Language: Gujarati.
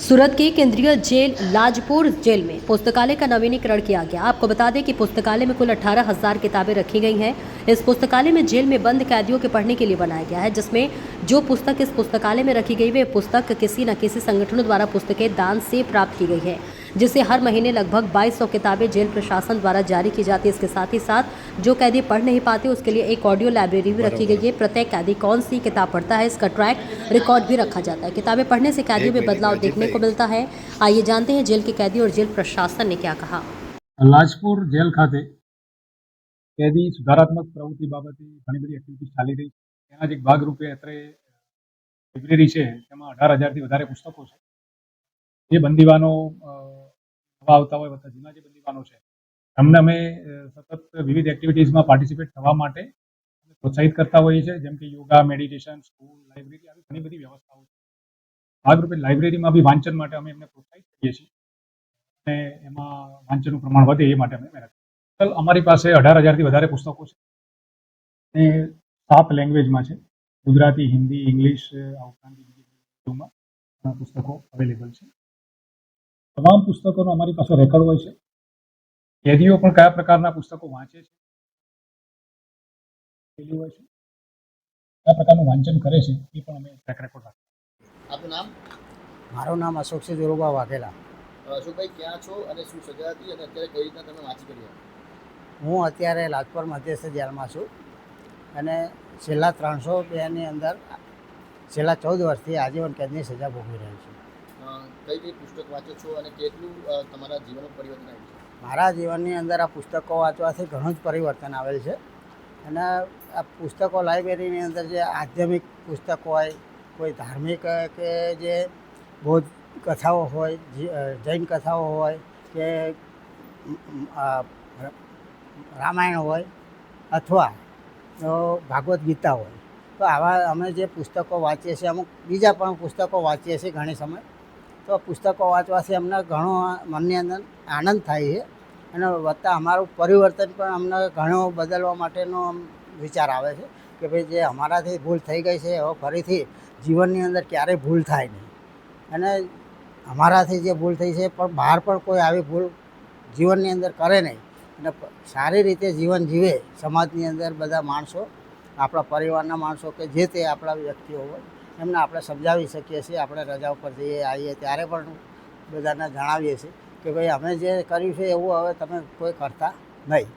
सूरत के केंद्रीय जेल लाजपुर जेल में पुस्तकालय का नवीनीकरण किया गया। आपको बता दें कि पुस्तकालय में कुल 18,000 किताबें रखी गई हैं। इस पुस्तकालय में जेल में बंद कैदियों के पढ़ने के लिए बनाया गया है, जिसमें जो पुस्तक इस पुस्तकालय में रखी गई वे पुस्तक किसी न किसी संगठनों द्वारा पुस्तकें दान से प्राप्त की गई है, जिससे हर महीने लगभग 2200 किताबें जेल प्रशासन द्वारा जारी की जाती है। इसके साथ ही साथ जो कैदी पढ़ नहीं पाते उसके लिए एक ऑडियो लाइब्रेरी भी रखी गई है। प्रत्येक कैदी कौन सी किताब पढ़ता है इसका ट्रैक रिकॉर्ड भी रखा जाता है। किताबें पढ़ने से कैदियों में बदलाव देखने को मिलता है। आइए जानते हैं जेल के कैदी और जेल प्रशासन ने क्या कहा। લાજપુર જેલ ખાતે કેદી સુધારાત્મક પ્રવૃત્તિ બાબતે ઘણી બધી એક્ટિવિટીઝ ચાલી રહી છે. એના જ એક ભાગરૂપે અત્રે લાઇબ્રેરી છે તેમાં 18,000થી વધારે પુસ્તકો છે. જે બંદીવાનો નવા આવતા હોય વત્તા જૂના જે બંદીવાનો છે એમને અમે સતત વિવિધ એક્ટિવિટીઝમાં પાર્ટિસિપેટ થવા માટે પ્રોત્સાહિત કરતા હોઈએ છીએ, જેમ કે યોગા, મેડિટેશન, સ્કૂલ, લાઇબ્રેરી આવી ઘણી બધી વ્યવસ્થાઓ છે. ભાગરૂપે લાઇબ્રેરીમાં બી વાંચન માટે અમે એમને પ્રોત્સાહિત કરીએ છીએ અને એમાં વાંચનનું પ્રમાણ વધે એ માટે અમે મહેનત કરીએ. અમારી પાસે 18,000થી વધારે પુસ્તકો છે અને 7 લેંગ્વેજમાં છે. ગુજરાતી, હિન્દી, ઇંગ્લિશ આ ઉપરાંત બીજી ભાષાઓમાં પુસ્તકો અવેલેબલ છે. તમામ પુસ્તકોનો અમારી પાસે રેકોર્ડ હોય છે. કેદીઓ પણ કયા પ્રકારના પુસ્તકો વાંચે છે, હોય છે, કયા પ્રકારનું વાંચન કરે છે એ પણ અમે ટ્રેક રેકોર્ડ રાખીએ. આપનું નામ? મારું નામ અશોક સિંહ જોરુબા વાઘેલા. અશોકભાઈ ક્યાં છો અને શું સજા હતી અને અત્યારે કઈ રીતના તમે વાંચી કરી? હું અત્યારે લાજપોર મધ્યસ્થ જેલમાં છું અને છેલ્લા 302ની અંદર છેલ્લા 14 વર્ષથી આજીવન કેદની સજા ભોગવી રહ્યો છું. કઈ કઈ પુસ્તક વાંચો છો અને કેટલું તમારા જીવનનું પરિવર્તન આવ્યું છે? મારા જીવનની અંદર આ પુસ્તકો વાંચવાથી ઘણું જ પરિવર્તન આવેલ છે અને આ પુસ્તકો લાઇબ્રેરીની અંદર જે આધ્યાત્મિક પુસ્તકો હોય, કોઈ ધાર્મિક કે જે બૌદ્ધ કથાઓ હોય, જૈન કથાઓ હોય કે રામાયણ હોય અથવા તો ભાગવદ્ ગીતા હોય, તો આવા અમે જે પુસ્તકો વાંચીએ છીએ, અમુક બીજા પણ પુસ્તકો વાંચીએ છીએ ઘણી સમય. તો પુસ્તકો વાંચવાથી અમને ઘણો મનની અંદર આનંદ થાય છે અને વત્તા અમારું પરિવર્તન પણ અમને ઘણો બદલવા માટેનો વિચાર આવે છે કે ભાઈ જે અમારાથી ભૂલ થઈ ગઈ છે હવે ફરીથી જીવનની અંદર ક્યારેય ભૂલ થાય નહીં અને અમારાથી જે ભૂલ થઈ છે પણ બહાર પણ કોઈ આવી ભૂલ જીવનની અંદર કરે નહીં અને સારી રીતે જીવન જીવે. સમાજની અંદર બધા માણસો, આપણા પરિવારના માણસો કે જે તે આપણા વ્યક્તિઓ હોય એમને આપણે સમજાવી શકીએ છીએ. આપણે રજા ઉપર જઈએ આવીએ ત્યારે પણ બધાને જણાવીએ છીએ કે ભાઈ અમે જે કર્યું છે એવું હવે તમે કોઈ કરતા નહીં.